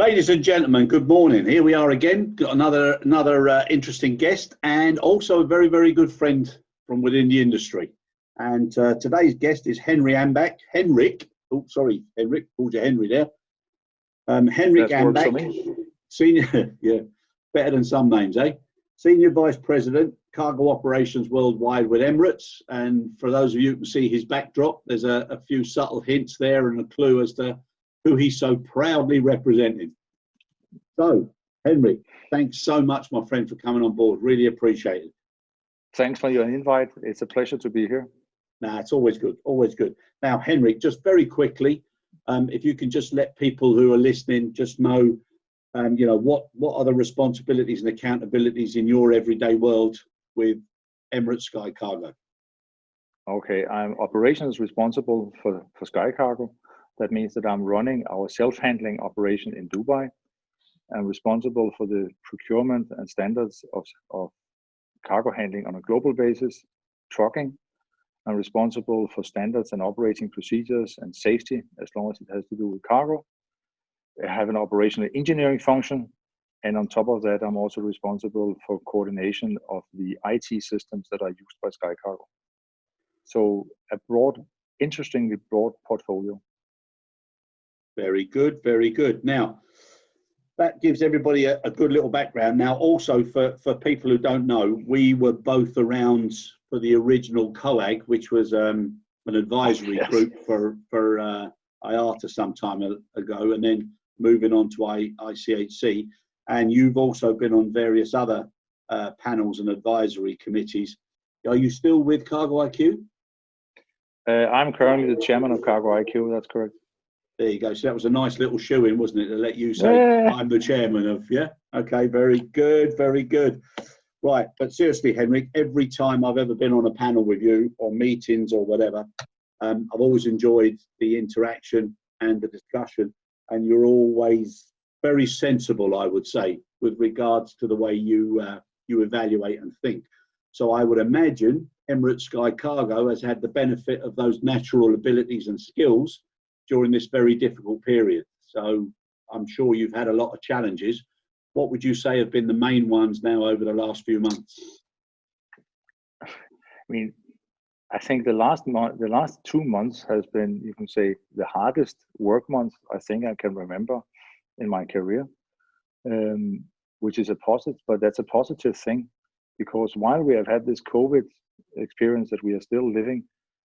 Ladies and gentlemen, good morning. Here we are again. Got another interesting guest, and also a very, very good friend from within the industry. And today's guest is Ambak. Henrik. Oh, sorry, Henrik. Called you Henry there. Henrik Ambak, senior. Yeah, better than some names, eh? Senior Vice President, Cargo Operations Worldwide with Emirates. And for those of you who can see his backdrop, there's a few subtle hints there and a clue as to who he's so proudly representing. So, Henrik, thanks so much, my friend, for coming on board. Really appreciate it. Thanks for your invite. It's a pleasure to be here. Nah, it's always good, always good. Now, Henrik, just very quickly, if you can just let people who are listening just know, what are the responsibilities and accountabilities in your everyday world with Emirates Sky Cargo? Okay, I'm operations responsible for Sky Cargo. That means that I'm running our self-handling operation in Dubai. I'm responsible for the procurement and standards of cargo handling on a global basis, trucking. I'm responsible for standards and operating procedures and safety, as long as it has to do with cargo. I have an operational engineering function. And on top of that, I'm also responsible for coordination of the IT systems that are used by Sky Cargo. So a interestingly broad portfolio. Very good, very good. Now, that gives everybody a good little background. Now, also for people who don't know, we were both around for the original COAG, which was an advisory group for IATA some time ago, and then moving on to ICHC. And you've also been on various other panels and advisory committees. Are you still with Cargo IQ? I'm currently the chairman of Cargo IQ, that's correct. There you go. So that was a nice little shoe-in, wasn't it, to let you say, I'm the chairman of, yeah? Okay, very good, very good. Right, but seriously, Henrik, every time I've ever been on a panel with you, or meetings or whatever, I've always enjoyed the interaction and the discussion, and you're always very sensible, I would say, with regards to the way you evaluate and think. So I would imagine Emirates Sky Cargo has had the benefit of those natural abilities and skills during this very difficult period. So I'm sure you've had a lot of challenges. What would you say have been the main ones now over the last few months? I mean, I think the last 2 months has been, you can say, the hardest work month I think I can remember in my career, which is a positive, but that's a positive thing, because while we have had this COVID experience that we are still living,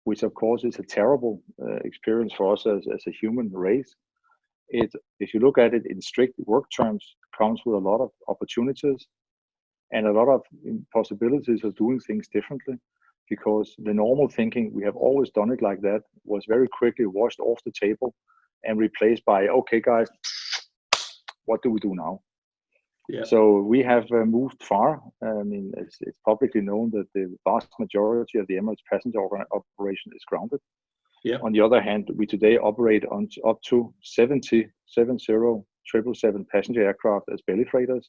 which of course is a terrible experience for us as a human race, if you look at it in strict work terms, comes with a lot of opportunities and a lot of possibilities of doing things differently, because the normal thinking, we have always done it like that, was very quickly washed off the table and replaced by, okay guys, what do we do now? Yeah. So we have moved far. I mean, it's publicly known that the vast majority of the Emirates passenger operation is grounded. Yeah. On the other hand, we today operate on up to 70 777 passenger aircraft as belly freighters,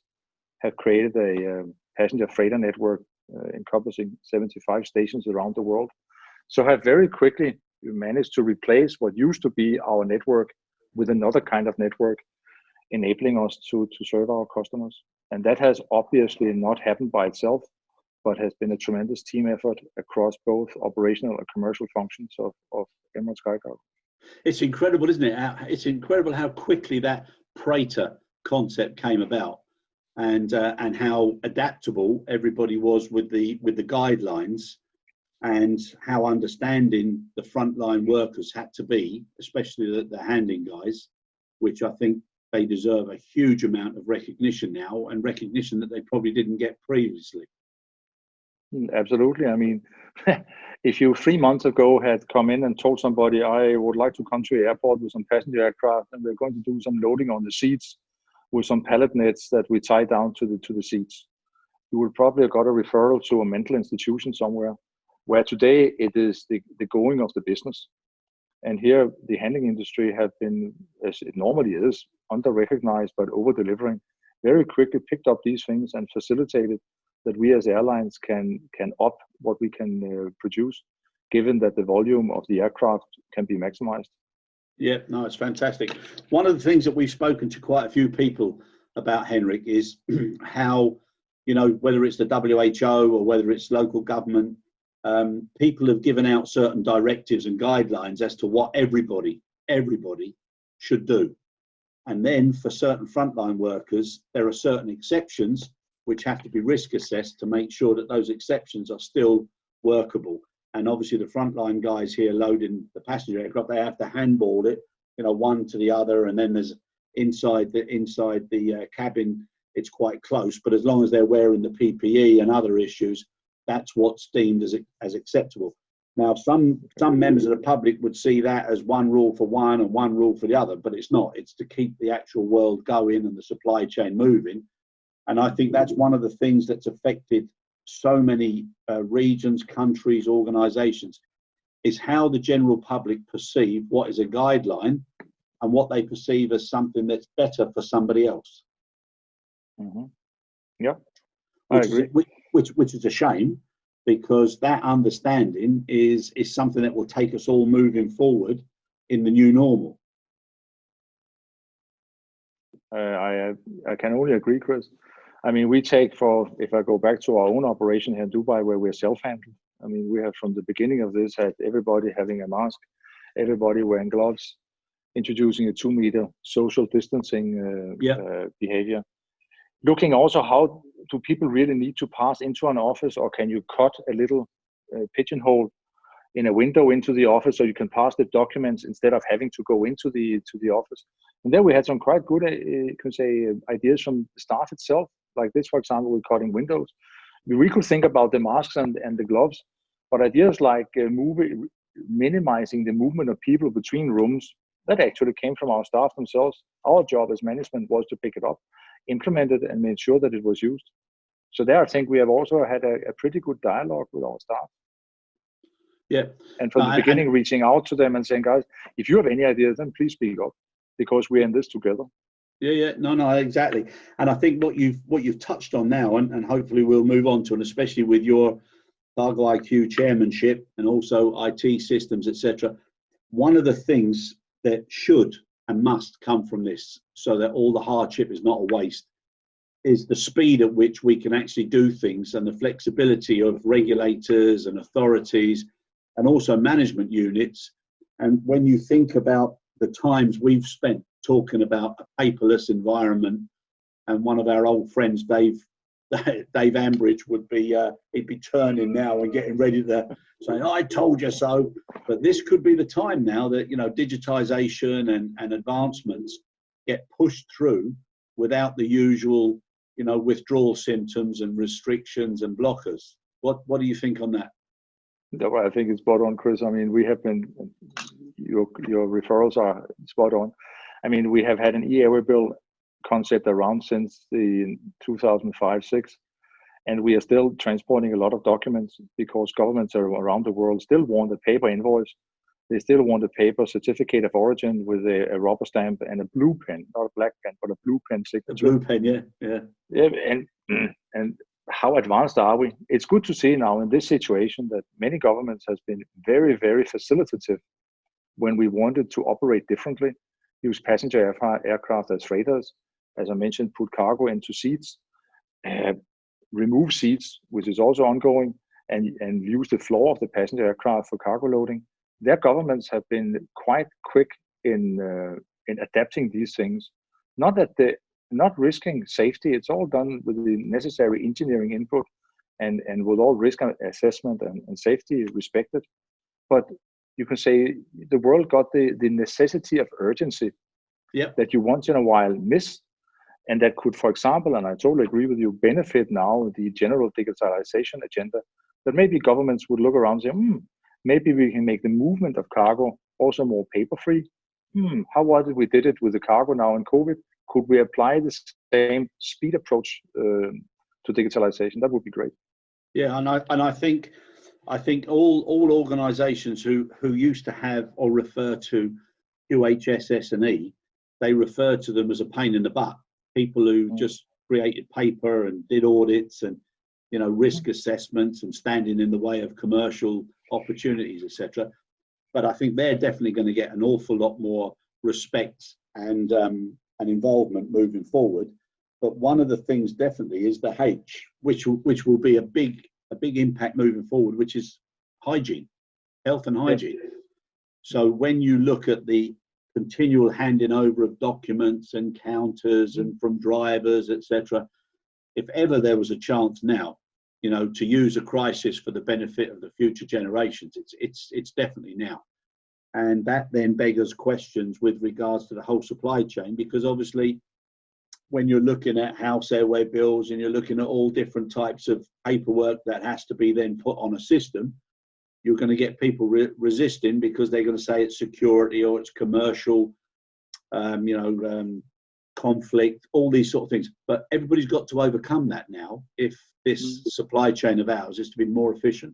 have created a passenger freighter network encompassing 75 stations around the world. So have very quickly managed to replace what used to be our network with another kind of network, enabling us to serve our customers. And that has obviously not happened by itself, but has been a tremendous team effort across both operational and commercial functions of Emirates Sky Cargo. It's incredible, isn't it? It's incredible how quickly that Praetor concept came about, and how adaptable everybody was with the guidelines, and how understanding the frontline workers had to be, especially the handling guys, which I think they deserve a huge amount of recognition now, and recognition that they probably didn't get previously. Absolutely. I mean, if you 3 months ago had come in and told somebody, I would like to come to the airport with some passenger aircraft and we're going to do some loading on the seats with some pallet nets that we tie down to the seats, you would probably have got a referral to a mental institution somewhere, where today it is the going of the business. And here the handling industry have been, as it normally is, under-recognized but over-delivering, very quickly picked up these things and facilitated that we as airlines can up what we can produce, given that the volume of the aircraft can be maximized. Yeah, no, it's fantastic. One of the things that we've spoken to quite a few people about, Henrik, is how, you know, whether it's the WHO or whether it's local government, people have given out certain directives and guidelines as to what everybody should do. And then for certain frontline workers, there are certain exceptions which have to be risk assessed to make sure that those exceptions are still workable. And obviously the frontline guys here loading the passenger aircraft, they have to handball it, you know, one to the other, and then there's inside the cabin, it's quite close. But as long as they're wearing the PPE and other issues, that's what's deemed as acceptable. Now, some members of the public would see that as one rule for one and one rule for the other, but it's not. It's to keep the actual world going and the supply chain moving. And I think that's one of the things that's affected so many regions, countries, organisations, is how the general public perceive what is a guideline and what they perceive as something that's better for somebody else. Mm-hmm. Yeah, I agree. Which is a shame, because that understanding is something that will take us all moving forward in the new normal. I can only agree, Chris. I mean, we take if I go back to our own operation here in Dubai, where we're self-handled. I mean, we have from the beginning of this had everybody having a mask, everybody wearing gloves, introducing a 2-meter social distancing behavior. Looking also, how do people really need to pass into an office, or can you cut a little pigeonhole in a window into the office so you can pass the documents instead of having to go into the office? And then we had some quite good, ideas from the staff itself, like this, for example, with cutting windows. We could think about the masks and the gloves, but ideas like minimizing the movement of people between rooms, that actually came from our staff themselves. Our job as management was to pick it up, implement it, and make sure that it was used. So there, I think we have also had a pretty good dialogue with our staff. Yeah. And from the beginning, reaching out to them and saying, guys, if you have any ideas, then please speak up, because we're in this together. Yeah, no, exactly. And I think what you've touched on now, and hopefully we'll move on to, and especially with your Cargo IQ chairmanship and also IT systems, etc. One of the things that should and must come from this, so that all the hardship is not a waste, is the speed at which we can actually do things, and the flexibility of regulators and authorities and also management units. And when you think about the times we've spent talking about a paperless environment, and one of our old friends, Dave Ambridge, would be he'd be turning now and getting ready to say, I told you so. But this could be the time now that, you know, digitization and advancements get pushed through without the usual, you know, withdrawal symptoms and restrictions and blockers. What do you think on that? No, I think it's spot on, Chris. I mean, we have been, your referrals are spot on. I mean, we have had an e-airway bill concept around since the 2005-06, and we are still transporting a lot of documents because governments around the world still want a paper invoice. They still want a paper certificate of origin with a rubber stamp and a blue pen, not a black pen, but a blue pen signature. A blue pen, yeah. And how advanced are we? It's good to see now in this situation that many governments has been very, very facilitative when we wanted to operate differently, use passenger aircraft as freighters, as I mentioned, put cargo into seats, remove seats, which is also ongoing, and use the floor of the passenger aircraft for cargo loading. Their governments have been quite quick in adapting these things. Not risking safety. It's all done with the necessary engineering input and with all risk assessment and safety respected. But you can say the world got the necessity of urgency that you once in a while miss, and that could, for example, and I totally agree with you, benefit now the general digitalization agenda, that maybe governments would look around and say, maybe we can make the movement of cargo also more paper-free. How was it we did it with the cargo now in COVID? Could we apply the same speed approach to digitalization? That would be great. Yeah, and I think all organisations who used to have or refer to QHSS&E, they refer to them as a pain in the butt. People who just created paper and did audits and, you know, risk assessments and standing in the way of commercial opportunities, etc. but I think they're definitely going to get an awful lot more respect and involvement moving forward. But one of the things definitely is the H, which will be a big impact moving forward, which is hygiene, health and hygiene. Yes. So when you look at the continual handing over of documents and counters and from drivers, etc., if ever there was a chance now, you know, to use a crisis for the benefit of the future generations, it's definitely now. And that then beggars questions with regards to the whole supply chain, because obviously when you're looking at house airway bills and you're looking at all different types of paperwork that has to be then put on a system, you're going to get people resisting because they're going to say it's security or it's commercial, conflict, all these sort of things. But everybody's got to overcome that now if this supply chain of ours is to be more efficient.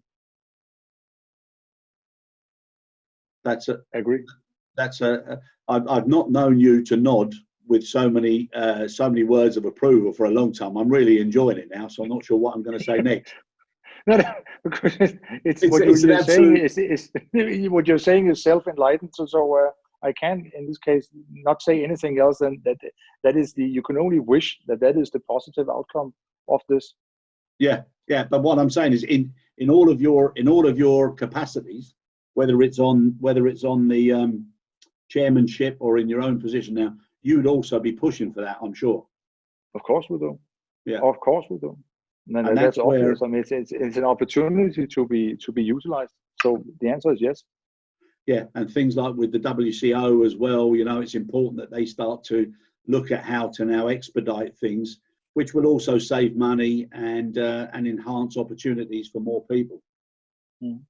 Agree. I've not known you to nod with so many words of approval for a long time. I'm really enjoying it now, so I'm not sure what I'm going to say next. No, because what you're saying is self-enlightened. So I can, in this case, not say anything else than that is you can only wish that is the positive outcome of this. Yeah. But what I'm saying is, in all of your capacities, whether it's on the chairmanship or in your own position now, you'd also be pushing for that, I'm sure. Of course we do. Yeah. Of course we do. And that's obvious. I mean, it's an opportunity to be utilized. So the answer is yes. Yeah, and things like with the WCO as well, you know, it's important that they start to look at how to now expedite things, which will also save money and enhance opportunities for more people. Mm.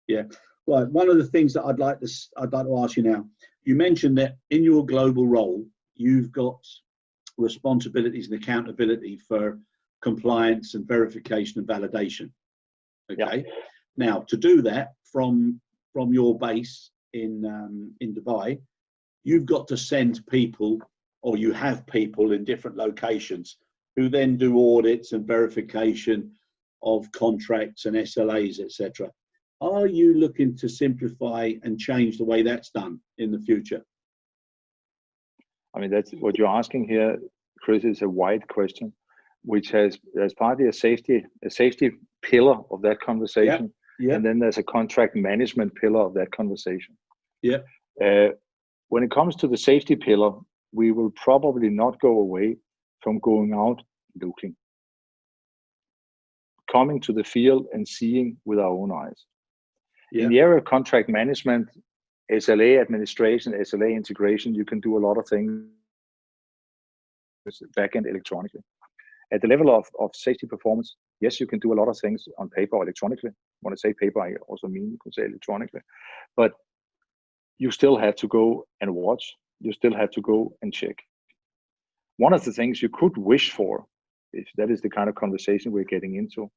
Yeah. Right. One of the things that I'd like to ask you now, you mentioned that in your global role, you've got responsibilities and accountability for compliance and verification and validation. Okay. Yeah. Now, to do that from your base in Dubai, you've got to send people, or you have people in different locations who then do audits and verification of contracts and SLAs, etc. Are you looking to simplify and change the way that's done in the future? I mean, that's what you're asking here, Chris, is a wide question, which has partly a safety pillar of that conversation. Yeah. Yeah. And then there's a contract management pillar of that conversation. Yeah. When it comes to the safety pillar, we will probably not go away from going out looking, coming to the field and seeing with our own eyes. Yeah. In the area of contract management, SLA administration, SLA integration, you can do a lot of things back-end electronically. At the level of safety performance, yes, you can do a lot of things on paper or electronically. When I say paper, I also mean you can say electronically. But you still have to go and watch. You still have to go and check. One of the things you could wish for, if that is the kind of conversation we're getting into,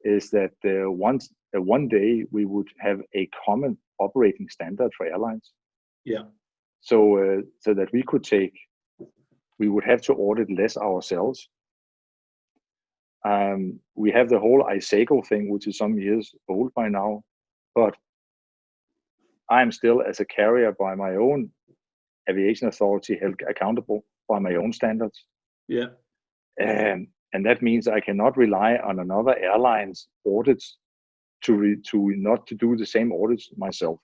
is that one day we would have a common operating standard for airlines. Yeah. So that we would have to audit less ourselves. We have the whole ICHC thing, which is some years old by now, but I'm still, as a carrier by my own aviation authority, held accountable by my own standards. Yeah. And that means I cannot rely on another airline's audits to not to do the same audits myself.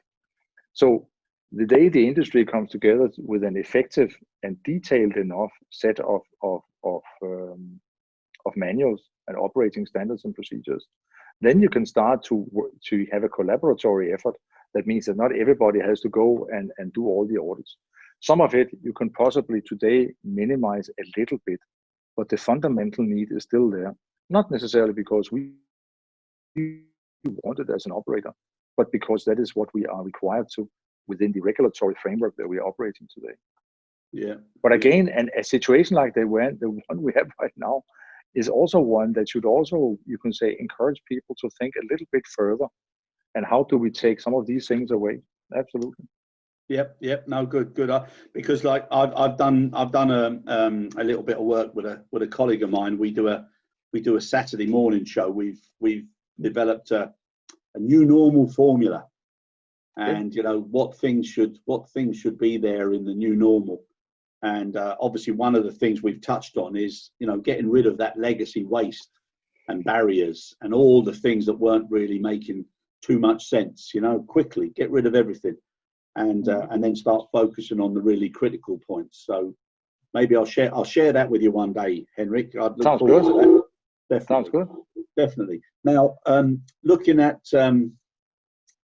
So the day the industry comes together with an effective and detailed enough set of manuals and operating standards and procedures, then you can start to have a collaboratory effort. That means that not everybody has to go and do all the audits. Some of it you can possibly today minimize a little bit, but the fundamental need is still there. Not necessarily because we want it as an operator, but because that is what we are required to within the regulatory framework that we are operating today. Yeah. But again, and a situation like the one we have right now is also one that should also, you can say, encourage people to think a little bit further. And how do we take some of these things away? Absolutely. Yep. No, good. Because like I've done a little bit of work with a colleague of mine. We do a Saturday morning show. We've developed a new normal formula and what things should be there in the new normal. And obviously, one of the things we've touched on is getting rid of that legacy waste and barriers and all the things that weren't really making too much sense. Quickly get rid of everything, and then start focusing on the really critical points. So maybe I'll share that with you one day, Henrik. I'd look forward to that. Definitely. Sounds good. Definitely. Now, looking at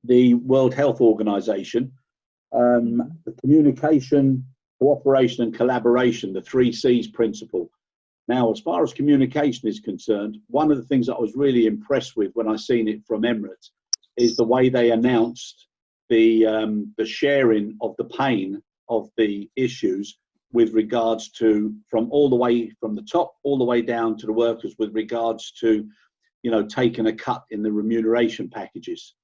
the World Health Organization, the communication, cooperation and collaboration, the 3 C's principle. Now, as far as communication is concerned, one of the things that I was really impressed with when I seen it from Emirates is the way they announced the sharing of the pain of the issues with regards to from the top all the way down to the workers with regards to taking a cut in the remuneration packages.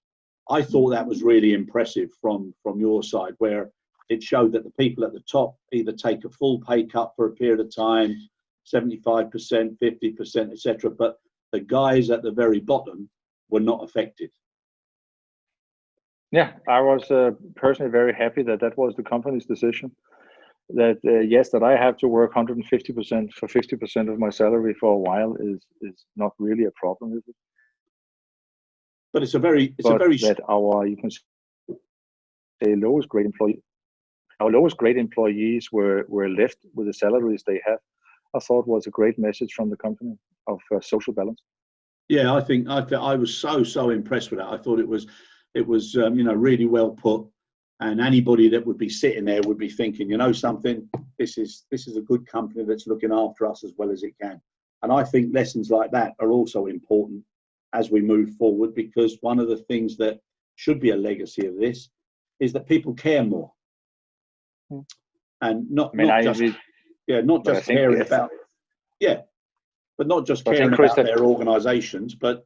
I thought that was really impressive from your side, where it showed that the people at the top either take a full pay cut for a period of time, 75%, 50%, etc., but the guys at the very bottom were not affected. Yeah, I was personally very happy that was the company's decision. That yes, that I have to work 150% for 50% of my salary for a while is not really a problem, is it? But it's a very our, you can say, lowest grade employees were left with the salaries they have. I thought was a great message from the company of social balance. Yeah, I was so impressed with that. I thought it was really well put, and anybody that would be sitting there would be thinking, something, this is a good company that's looking after us as well as it can. And I think lessons like that are also important as we move forward, because one of the things that should be a legacy of this is that people care more, and not just caring about their organisations, but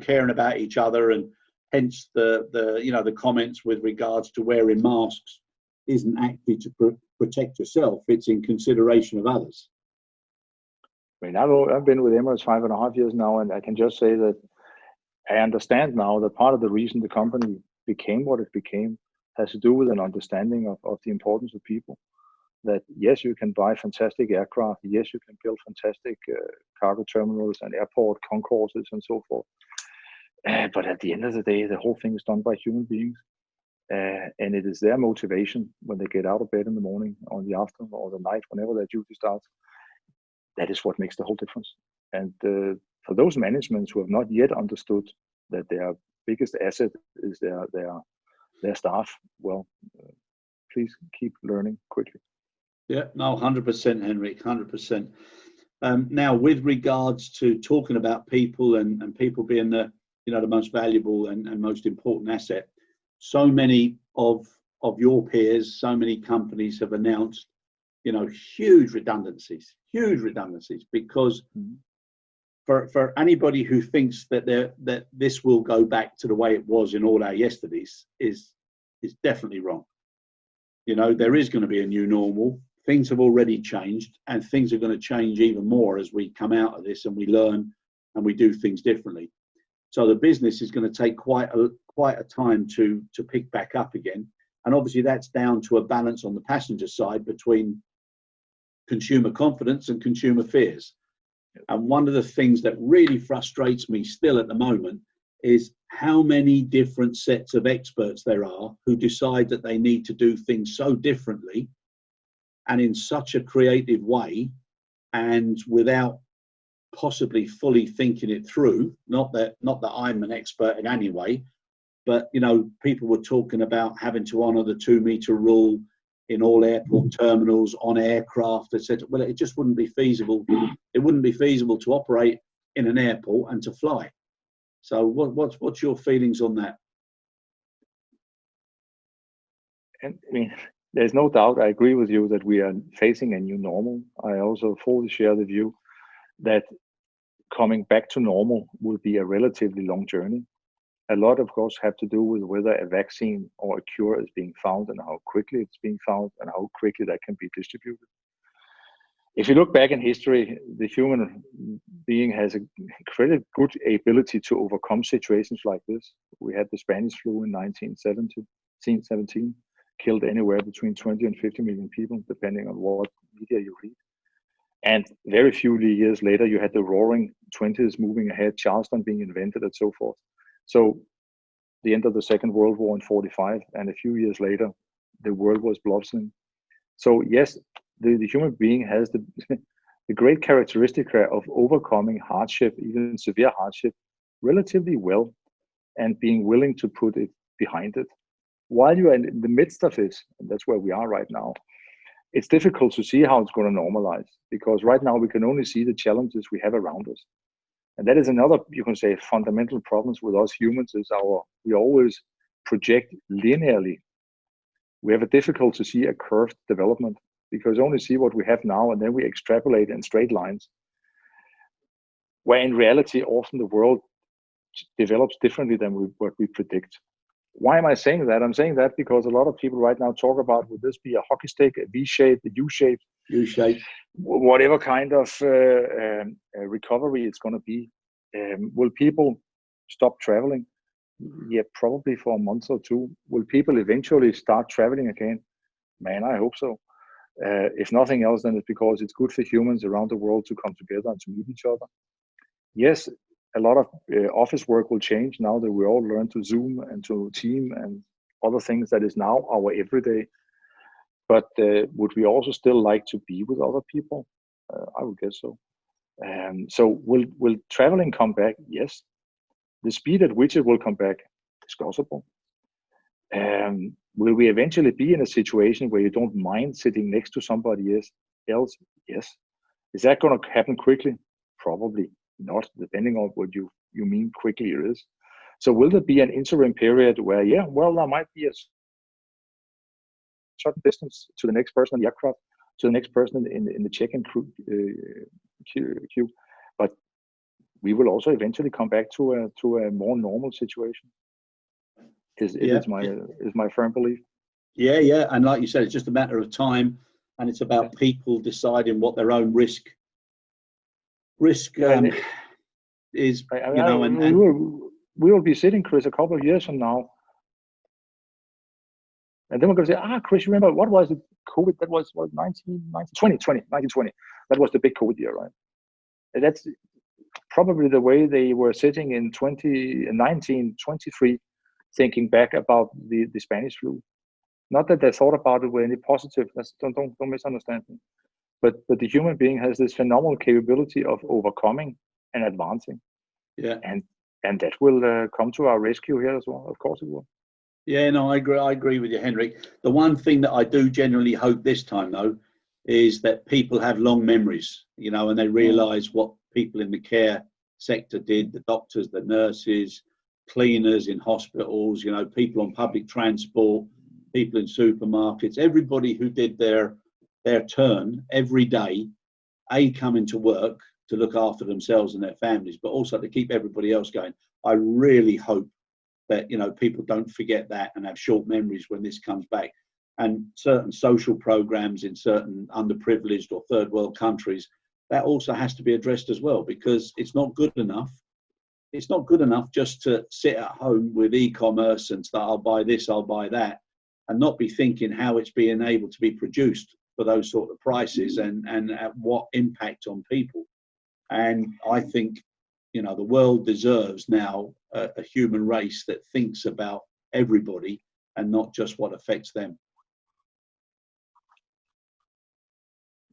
caring about each other, and hence the comments with regards to wearing masks isn't actually to protect yourself; it's in consideration of others. I mean, I've been with Emirates 5.5 years now, and I can just say that I understand now that part of the reason the company became what it became has to do with an understanding of the importance of people. That yes, you can buy fantastic aircraft, yes, you can build fantastic cargo terminals and airport concourses and so forth. But at the end of the day, the whole thing is done by human beings. And it is their motivation when they get out of bed in the morning, or in the afternoon, or the night, whenever their duty starts. That is what makes the whole difference. And for those managements who have not yet understood that their biggest asset is their staff, well, please keep learning quickly. Yeah, no, 100%, Henrik, 100%. Now, with regards to talking about people and people being the most valuable and most important asset, so many of your peers, so many companies have announced, huge redundancies, because for anybody who thinks that this will go back to the way it was in all our yesterdays is definitely wrong. There is going to be a new normal. Things have already changed, and things are going to change even more as we come out of this and we learn and we do things differently. So the business is going to take quite a time to pick back up again. And obviously that's down to a balance on the passenger side between consumer confidence and consumer fears. And one of the things that really frustrates me still at the moment is how many different sets of experts there are who decide that they need to do things so differently and in such a creative way, and without possibly fully thinking it through. Not that I'm an expert in any way, but people were talking about having to honour the 2-metre rule in all airport terminals, on aircraft, etc. Well, it just wouldn't be feasible. It wouldn't be feasible to operate in an airport and to fly. So what's your feelings on that? And I mean, there's no doubt, I agree with you that we are facing a new normal. I also fully share the view that coming back to normal will be a relatively long journey. A lot, of course, have to do with whether a vaccine or a cure is being found and how quickly it's being found and how quickly that can be distributed. If you look back in history, the human being has a incredibly good ability to overcome situations like this. We had the Spanish flu in 1970. 17, killed anywhere between 20 and 50 million people, depending on what media you read. And very few years later, you had the roaring 20s moving ahead, Charleston being invented and so forth. So the end of the Second World War in 45, and a few years later, the world was blossoming. So yes, the human being has the great characteristic of overcoming hardship, even severe hardship, relatively well, and being willing to put it behind it. While you are in the midst of it, and that's where we are right now, it's difficult to see how it's going to normalize, because right now we can only see the challenges we have around us. And that is another, you can say, fundamental problems with us humans is we always project linearly. We have a difficult to see a curved development, because only see what we have now, and then we extrapolate in straight lines, where in reality, often the world develops differently than what we predict. Why am I saying that? I'm saying that because a lot of people right now talk about, would this be a hockey stick, a V-shape, a U-shape? U-shape. Whatever kind of recovery it's going to be. Will people stop traveling? Yeah, probably for a month or two. Will people eventually start traveling again? Man, I hope so. If nothing else, then it's because it's good for humans around the world to come together and to meet each other. Yes, a lot of office work will change now that we all learn to Zoom and to Team and other things that is now our everyday. But would we also still like to be with other people? I would guess so. So will traveling come back? Yes. The speed at which it will come back is discussable. Will we eventually be in a situation where you don't mind sitting next to somebody else? Yes. Is that going to happen quickly? Probably not, depending on what you mean quickly it is. So will there be an interim period where, yeah, well, there might be a short distance to the next person in the aircraft, to the next person in the check-in queue, but we will also eventually come back to a more normal situation. Is my firm belief. Yeah, and like you said, it's just a matter of time, and it's about people deciding what their own risk is. We will be sitting, Chris, a couple of years from now, and then we're going to say, Chris, you remember what was it? COVID? That was 1920. That was the big COVID year, right? And that's probably the way they were sitting in 1923, thinking back about the Spanish flu. Not that they thought about it with any positive. Don't misunderstand me. But the human being has this phenomenal capability of overcoming and advancing. Yeah. And that will come to our rescue here as well. Of course it will. Yeah, no, I agree with you, Henrik. The one thing that I do genuinely hope this time, though, is that people have long memories, and they realise what people in the care sector did, the doctors, the nurses, cleaners in hospitals, people on public transport, people in supermarkets, everybody who did their turn every day, coming to work to look after themselves and their families, but also to keep everybody else going. I really hope that people don't forget that and have short memories when this comes back. And certain social programs in certain underprivileged or third world countries, that also has to be addressed as well, because it's not good enough. It's not good enough just to sit at home with e-commerce and start, I'll buy this, I'll buy that, and not be thinking how it's being able to be produced for those sort of prices and at what impact on people. And I think, the world deserves now a human race that thinks about everybody and not just what affects them.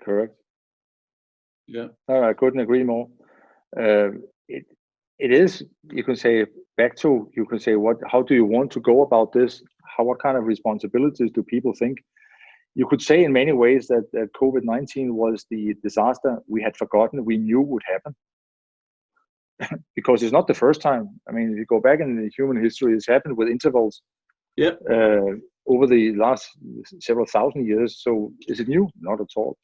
Correct. Yeah. I couldn't agree more. It is, you can say, how do you want to go about this? What kind of responsibilities do people think? You could say in many ways that COVID-19 was the disaster we had forgotten, we knew would happen. Because it's not the first time. I mean, if you go back in the human history, it's happened with intervals over the last several thousand years. So is it new? Not at all.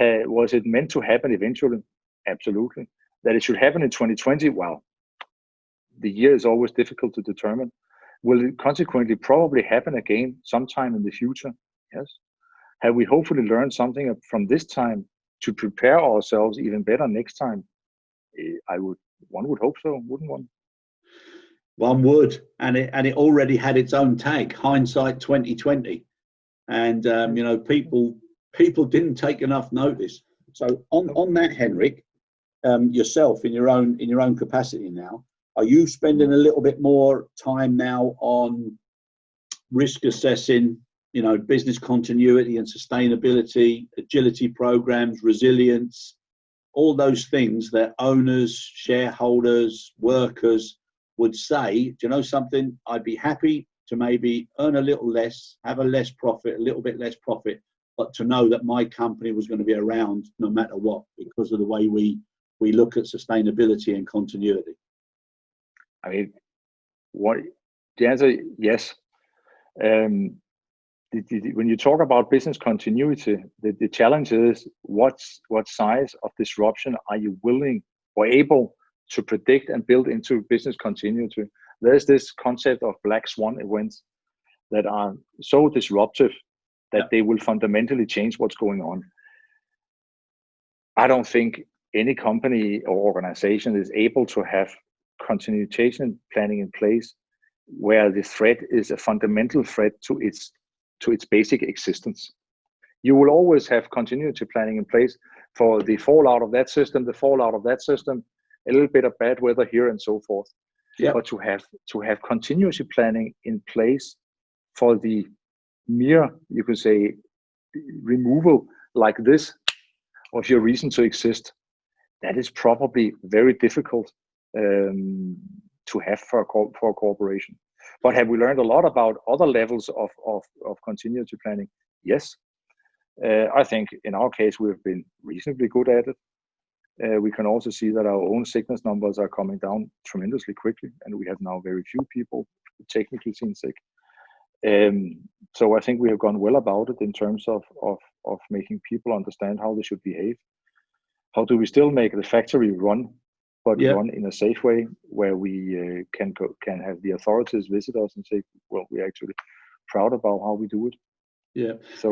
Was it meant to happen eventually? Absolutely. That it should happen in 2020? Well, the year is always difficult to determine. Will it consequently probably happen again sometime in the future? Yes. Have we hopefully learned something from this time to prepare ourselves even better next time? One would hope so, wouldn't one? One would, and it already had its own tag, hindsight 2020, and you know, people didn't take enough notice. So on that, Henrik, yourself in your own capacity now, are you spending a little bit more time now on risk assessing, you know, business continuity and sustainability, agility programs, resilience, all those things that owners, shareholders, workers would say, do you know something, I'd be happy to maybe earn a little less, have a less profit, a little bit less profit, but to know that my company was going to be around no matter what, because of the way we look at sustainability and continuity? I mean, the answer, yes. When you talk about business continuity, the challenge is what size of disruption are you willing or able to predict and build into business continuity? There's this concept of black swan events that are so disruptive that they will fundamentally change what's going on. I don't think any company or organization is able to have continuation planning in place where the threat is a fundamental threat to its basic existence. You will always have continuity planning in place for the fallout of that system, a little bit of bad weather here and so forth. Yep. But to have continuity planning in place for the mere, you could say, removal like this of your reason to exist, that is probably very difficult to have for a corporation. But have we learned a lot about other levels of continuity planning? Yes. I think in our case, we've been reasonably good at it. We can also see that our own sickness numbers are coming down tremendously quickly, and we have now very few people technically seen sick. So I think we have gone well about it in terms of making people understand how they should behave. How do we still make the factory run, but run in a safe way where we can have the authorities visit us and say, well, we're actually proud about how we do it. Yeah. So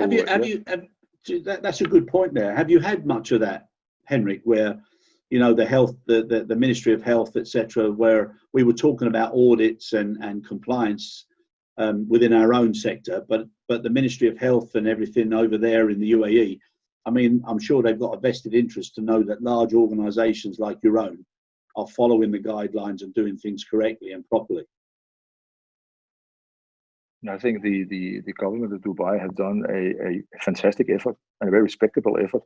that's a good point there. Have you had much of that, Henrik, where, you know, the Ministry of Health, etc., where we were talking about audits and compliance within our own sector, but the Ministry of Health and everything over there in the UAE, I mean, I'm sure they've got a vested interest to know that large organisations like your own are following the guidelines and doing things correctly and properly. I think the government of Dubai have done a fantastic effort and a very respectable effort,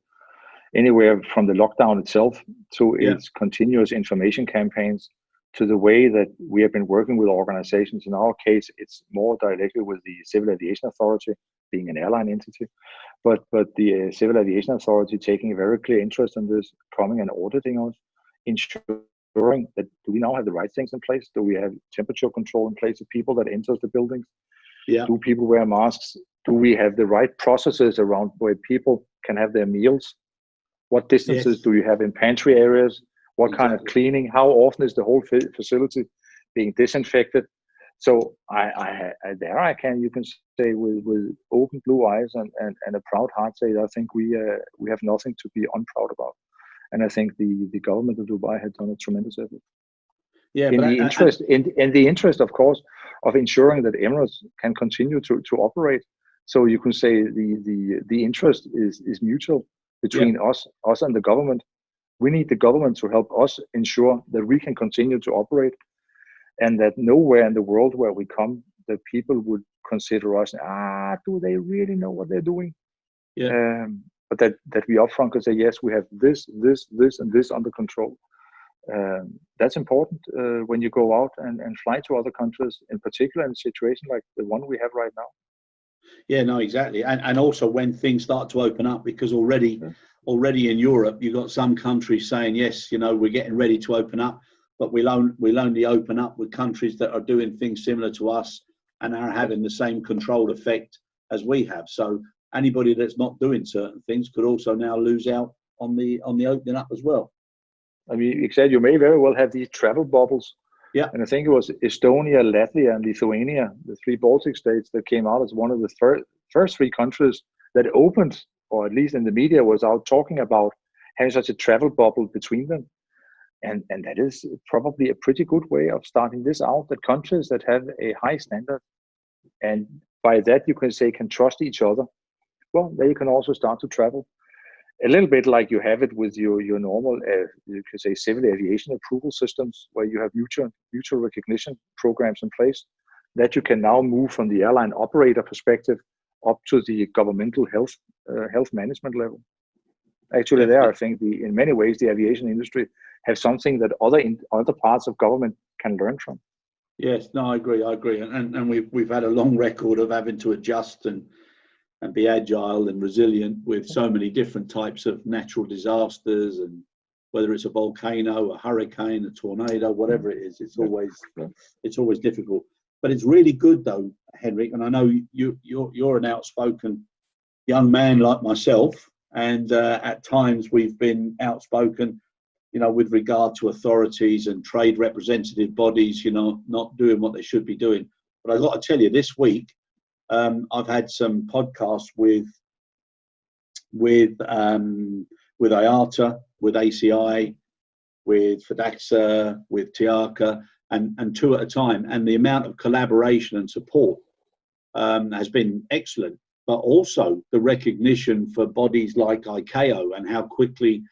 anywhere from the lockdown itself to its continuous information campaigns, to the way that we have been working with organizations. In our case, it's more directly with the Civil Aviation Authority, being an airline entity, but the Civil Aviation Authority taking a very clear interest in this, coming and auditing us, ensuring that do we now have the right things in place? Do we have temperature control in place of people that enters the buildings? Yeah. Do people wear masks? Do we have the right processes around where people can have their meals? What distances do you have in pantry areas? What kind of cleaning? How often is the whole facility being disinfected? So I can, you can say with open blue eyes and a proud heart, say I think we have nothing to be unproud about, and I think the government of Dubai had done a tremendous effort. Yeah, in the interest, of course, of ensuring that Emirates can continue to operate. So you can say the interest is mutual between us and the government. We need the government to help us ensure that we can continue to operate, and that nowhere in the world where we come, that people would consider us, do they really know what they're doing? Yeah. But that we upfront can say, yes, we have this, and this under control. That's important when you go out and fly to other countries, in particular in a situation like the one we have right now. Yeah, no, exactly. And also when things start to open up, because already in Europe, you've got some countries saying, yes, you know, we're getting ready to open up, but we'll only open up with countries that are doing things similar to us and are having the same controlled effect as we have. So anybody that's not doing certain things could also now lose out on the opening up as well. I mean, you may very well have these travel bubbles. Yeah. And I think it was Estonia, Latvia, and Lithuania, the three Baltic states, that came out as one of the first three countries that opened, or at least in the media was out talking about having such a travel bubble between them. And that is probably a pretty good way of starting this out, that countries that have a high standard, and by that you can say can trust each other, well, they can also start to travel. A little bit like you have it with your normal, you could say, civil aviation approval systems, where you have mutual recognition programs in place, that you can now move from the airline operator perspective up to the governmental health management level. Actually, there, I think in many ways the aviation industry have something that other parts of government can learn from. Yes, no, I agree, and we've had a long record of having to adjust and be agile and resilient with so many different types of natural disasters, and whether it's a volcano, a hurricane, a tornado, whatever it is, it's always difficult. But it's really good though, Henrik, and I know you're an outspoken young man like myself, and at times we've been outspoken, with regard to authorities and trade representative bodies, not doing what they should be doing. But I've got to tell you, this week I've had some podcasts with IATA, with ACI, with FDAXA, with TIACA, and two at a time. And the amount of collaboration and support has been excellent. But also the recognition for bodies like ICAO and how quickly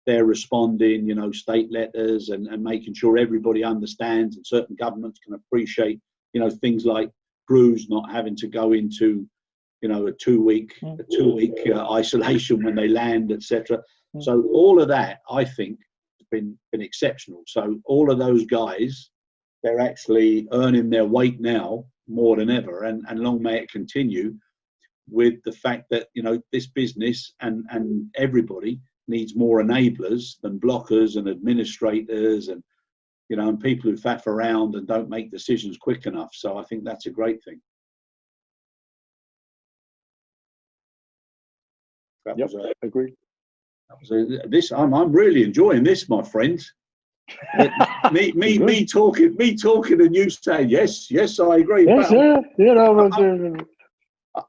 they're responding, state letters and making sure everybody understands, and certain governments can appreciate, things like crews not having to go into, a two-week isolation when they land, etc. So all of that, I think, has been exceptional. So all of those guys, they're actually earning their weight now more than ever, and long may it continue, with the fact that this business and everybody needs more enablers than blockers and administrators and and people who faff around and don't make decisions quick enough. So I think that's a great thing. Yep, agree. I'm really enjoying this, my friend. me talking and you saying yes, I agree. Yes,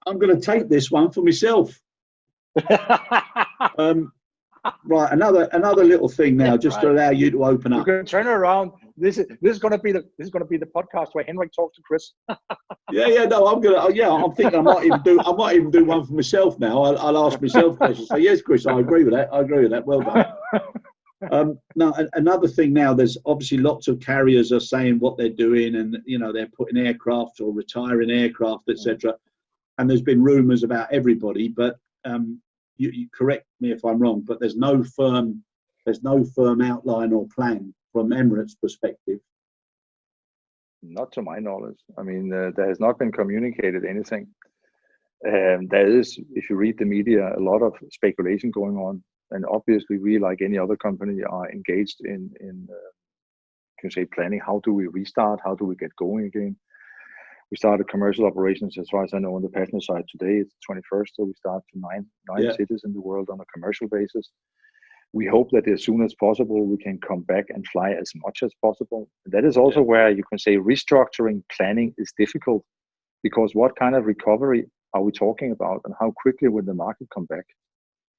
I'm going to take this one for myself. Right, another little thing now, just to allow you to open up. You can turn around. This is going to be the podcast where Henrik talks to Chris. No, I'm thinking I might even do one for myself now. I'll ask myself questions. So yes, Chris, I agree with that. Well done. Now, another thing now, there's obviously lots of carriers are saying what they're doing, and they're putting aircraft or retiring aircraft, etc. And there's been rumours about everybody, but you correct me if I'm wrong, but there's no firm outline or plan from Emirates' perspective. Not to my knowledge. I mean, there has not been communicated anything. There is, if you read the media, a lot of speculation going on, and obviously we, like any other company, are engaged in can say planning. How do we restart? How do we get going again? We started commercial operations, as far as I know, on the passenger side today. It's the 21st, so we start to nine cities in the world on a commercial basis. We hope that as soon as possible, we can come back and fly as much as possible. That is also where you can say restructuring planning is difficult, because what kind of recovery are we talking about, and how quickly will the market come back?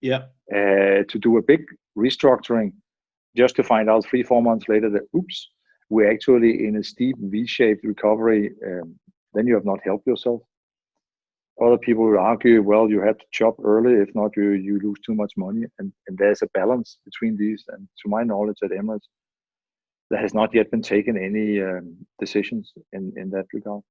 To do a big restructuring just to find out 3-4 months later that, oops, we're actually in a steep V-shaped recovery, then you have not helped yourself. Other people will argue, well, you had to chop early, if not you lose too much money, and there's a balance between these. And to my knowledge at Emirates, there has not yet been taken any decisions in that regard.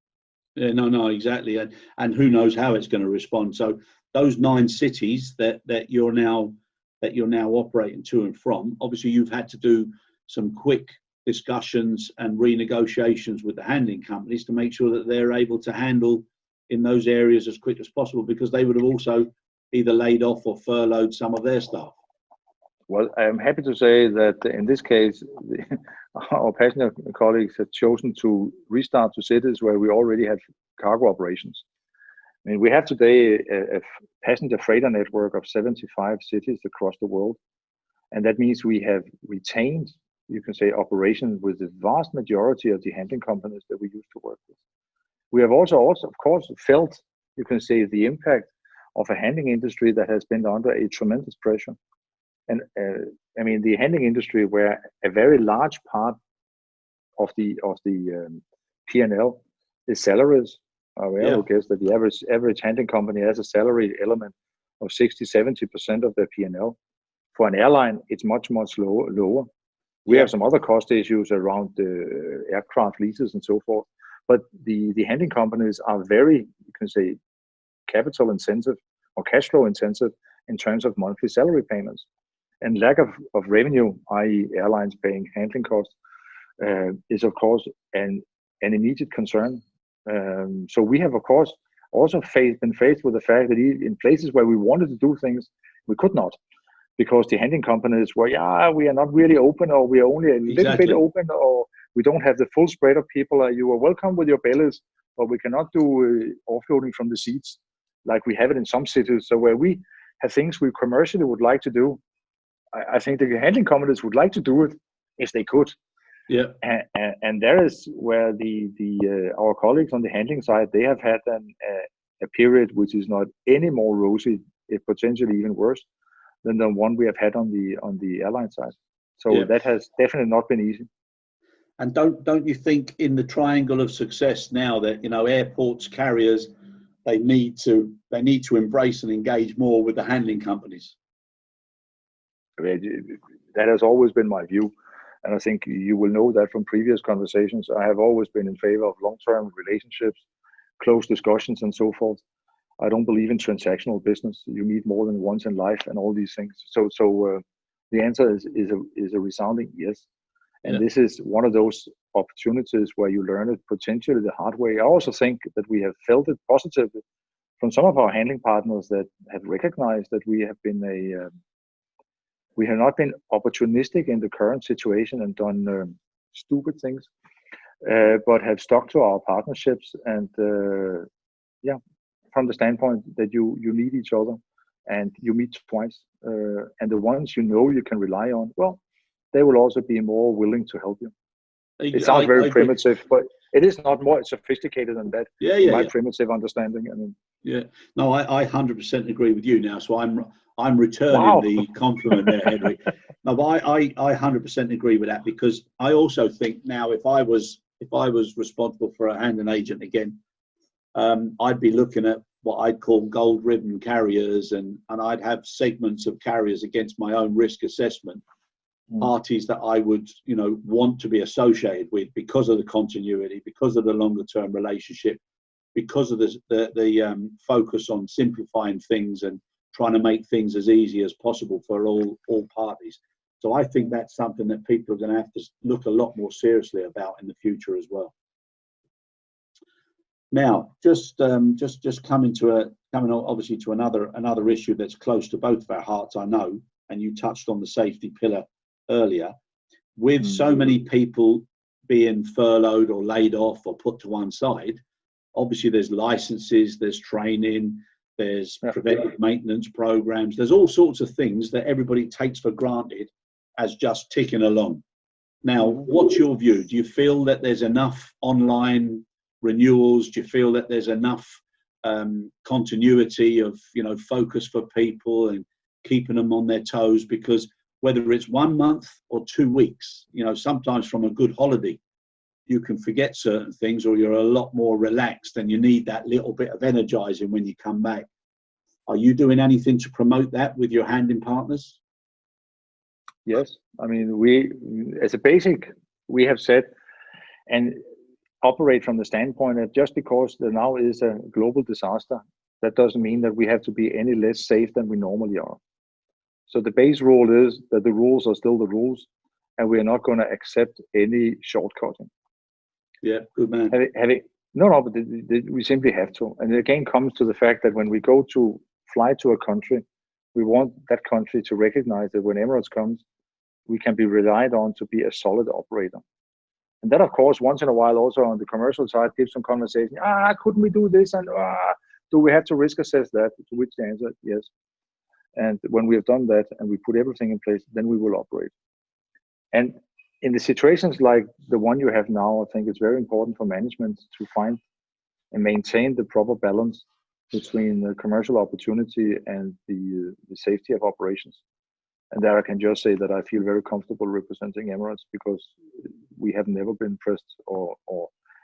Yeah, no, exactly, and who knows how it's going to respond. So those 9 cities that you're now operating to and from, obviously you've had to do some quick discussions and renegotiations with the handling companies to make sure that they're able to handle in those areas as quick as possible, because they would have also either laid off or furloughed some of their staff. Well, I'm happy to say that in this case, our passenger colleagues have chosen to restart to cities where we already have cargo operations. I mean, we have today a passenger freighter network of 75 cities across the world. And that means we have retained, you can say, operations with the vast majority of the handling companies that we used to work with. We have also of course, felt, you can say, the impact of a handling industry that has been under a tremendous pressure. And I mean, the handling industry, where a very large part of the P&L is salaries. I would guess that the average handling company has a salary element of 60-70% of their P&L. For an airline, it's much lower. We have some other cost issues around the aircraft leases and so forth, but the handling companies are very, you can say, capital intensive or cash flow intensive in terms of monthly salary payments. And lack of revenue, i.e. airlines paying handling costs, is of course an immediate concern. So we have of course also been faced with the fact that in places where we wanted to do things, we could not, because the handling companies were, we are not really open, or we are only a little bit open, or we don't have the full spread of people. You are welcome with your bellies, but we cannot do offloading from the seats like we have it in some cities. So where we have things we commercially would like to do, I think the handling companies would like to do it if they could. Yeah. And there is where our colleagues on the handling side, they have had a period which is not any more rosy, if potentially even worse than the one we have had on the airline side. So that has definitely not been easy. And don't you think in the triangle of success now that, you know, airports, carriers, they need to embrace and engage more with the handling companies? I mean, that has always been my view. And I think you will know that from previous conversations. I have always been in favor of long-term relationships, close discussions, and so forth. I don't believe in transactional business. You meet more than once in life and all these things. So the answer is a resounding yes. And this is one of those opportunities where you learn it potentially the hard way. I also think that we have felt it positively from some of our handling partners that have recognized that we have not been opportunistic in the current situation and done stupid things, but have stuck to our partnerships and from the standpoint that you need each other and you meet twice, and the ones you know you can rely on, well, they will also be more willing to help you. It sounds very primitive, but it is not more sophisticated than that. My primitive understanding. I mean, no, I 100% agree with you now. So I'm returning the compliment there, Henrik. No, but I 100% agree with that, because I also think now if I was responsible for a handling agent again, I'd be looking at what I'd call gold ribbon carriers, and I'd have segments of carriers against my own risk assessment, parties that I would, you know, want to be associated with because of the continuity, because of the longer term relationship, because of the focus on simplifying things and trying to make things as easy as possible for all parties. So I think that's something that people are going to have to look a lot more seriously about in the future as well. Now, just coming obviously to another issue that's close to both of our hearts, I know, and you touched on the safety pillar earlier. With so many people being furloughed or laid off or put to one side, obviously there's licenses, there's training, there's preventive maintenance programs, there's all sorts of things that everybody takes for granted as just ticking along. Now, what's your view? Do you feel that there's enough online renewals? Do you feel that there's enough continuity of, you know, focus for people and keeping them on their toes? Because whether it's 1 month or 2 weeks, you know, sometimes from a good holiday, you can forget certain things, or you're a lot more relaxed and you need that little bit of energizing when you come back. Are you doing anything to promote that with your handling partners? Yes. I mean, we, as a basic, we have said and operate from the standpoint that just because there now is a global disaster, that doesn't mean that we have to be any less safe than we normally are. So the base rule is that the rules are still the rules, and we are not going to accept any shortcutting. Yeah, good man. But we simply have to. And it again comes to the fact that when we go to fly to a country, we want that country to recognize that when Emirates comes, we can be relied on to be a solid operator. And that, of course, once in a while also on the commercial side gives some conversation. Couldn't we do this? And do we have to risk assess that? To which the answer, yes. And when we have done that and we put everything in place, then we will operate. And in the situations like the one you have now, I think it's very important for management to find and maintain the proper balance between the commercial opportunity and the safety of operations. And there I can just say that I feel very comfortable representing Emirates, because we have never been pressed or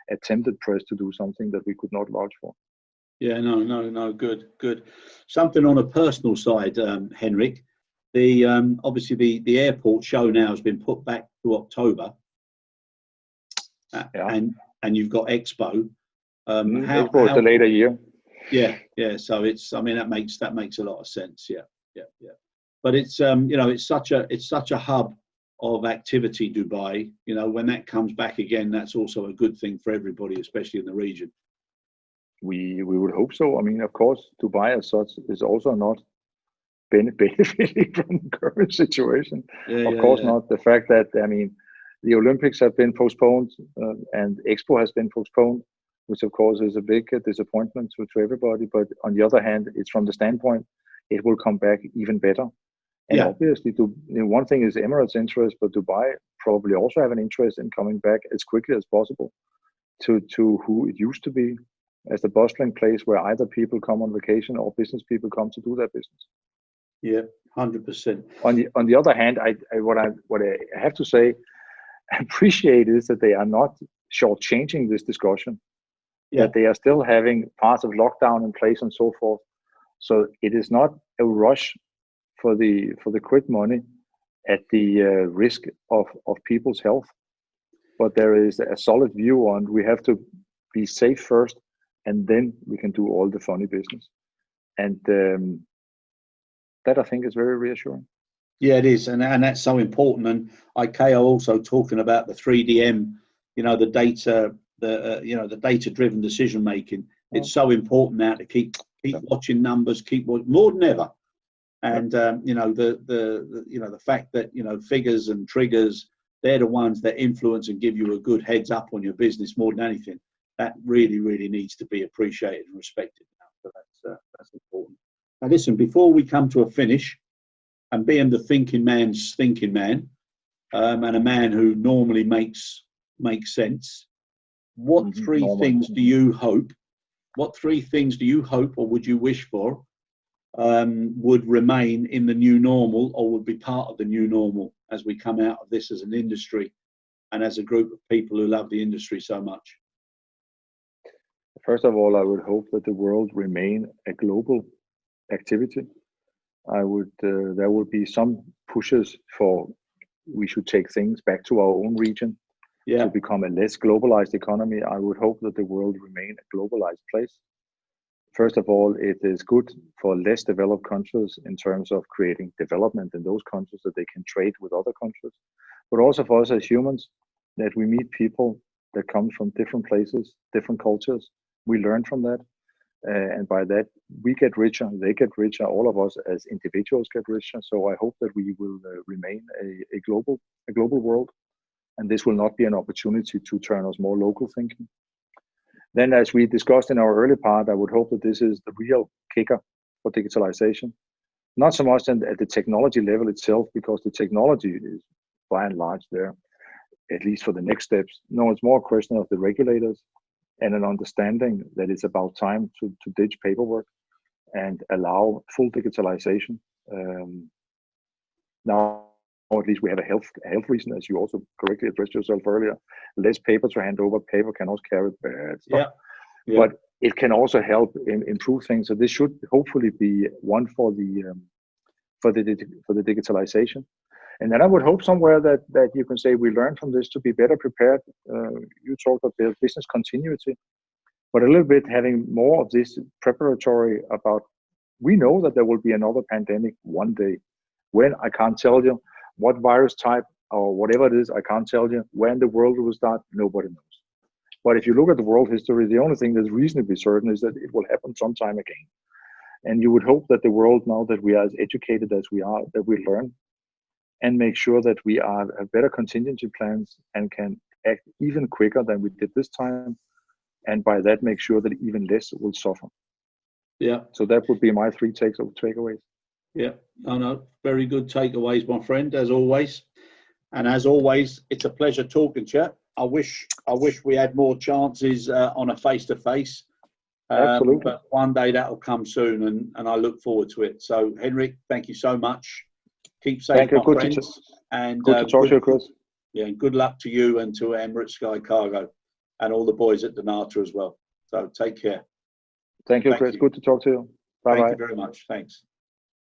attempted pressed to do something that we could not vouch for. Yeah, no, good. Something on a personal side, Henrik. The obviously the airport show now has been put back to October, and you've got Expo. Expo is delayed a year. Yeah. So it's, I mean, that makes a lot of sense. Yeah. But it's it's such a hub of activity, Dubai. When that comes back again, that's also a good thing for everybody, especially in the region. We would hope so. I mean, of course, Dubai as such is also not benefiting from the current situation. Of course not. The fact that, I mean, the Olympics have been postponed and Expo has been postponed, which of course is a big disappointment to everybody. But on the other hand, it's from the standpoint, it will come back even better. And obviously, one thing is Emirates' interest, but Dubai probably also have an interest in coming back as quickly as possible to who it used to be, as the bustling place where either people come on vacation or business people come to do their business. Yeah, 100%. On the other hand, what I have to say, appreciate is that they are not shortchanging this discussion. That they are still having parts of lockdown in place and so forth. So it is not a rush for the quick money at the risk of people's health, but there is a solid view on we have to be safe first, and then we can do all the funny business. And that I think is very reassuring. Yeah, it is, and that's so important. And ICAO also talking about the 3DM, the data, the data-driven decision making. It's so important now to keep watching numbers, more than ever. And the fact that figures and triggers, they're the ones that influence and give you a good heads up on your business more than anything. That really, really needs to be appreciated and respected now. So that's important. Now, listen, before we come to a finish, and being the thinking man's thinking man, and a man who normally makes sense, what three things do you hope? What three things do you hope, or would you wish for, would remain in the new normal, or would be part of the new normal as we come out of this as an industry and as a group of people who love the industry so much? First of all, I would hope that the world remain a global activity. There would be some pushes for we should take things back to our own region to become a less globalized economy. I would hope that the world remain a globalized place. First of all, it is good for less developed countries in terms of creating development in those countries that they can trade with other countries, but also for us as humans, that we meet people that come from different places, different cultures. We learn from that. And by that, we get richer, they get richer, all of us as individuals get richer. So I hope that we will remain a global world, and this will not be an opportunity to turn us more local thinking. Then, as we discussed in our early part, I would hope that this is the real kicker for digitalization. Not so much at the technology level itself, because the technology is by and large there, at least for the next steps. No, it's more a question of the regulators and an understanding that it's about time to ditch paperwork and allow full digitalization. Now, or at least we have a health reason, as you also correctly addressed yourself earlier. Less paper to hand over. Paper can also carry bad stuff. Yeah. But it can also help improve things. So this should hopefully be one for the digitalization. And then I would hope somewhere that you can say we learn from this to be better prepared. You talked about the business continuity, but a little bit having more of this preparatory about, we know that there will be another pandemic one day. When, I can't tell you. What virus type or whatever it is, I can't tell you. When the world will start, nobody knows. But if you look at the world history, the only thing that's reasonably certain is that it will happen sometime again. And you would hope that the world, now that we are as educated as we are, that we learn and make sure that we have better contingency plans and can act even quicker than we did this time. And by that, make sure that even less will suffer. Yeah. So that would be my three takeaways. Yeah, no, very good takeaways, my friend, as always. And as always, it's a pleasure talking to you. I wish we had more chances on a face-to-face. Absolutely. But one day that'll come soon, and I look forward to it. So, Henrik, thank you so much. Keep safe, Thank you. my Good friends. And to talk to you, Chris. Yeah, and good luck to you and to Emirates Sky Cargo and all the boys at Donata as well. So take care. Thank you, Chris. Good to talk to you. Bye-bye. Thank you very much. Thanks.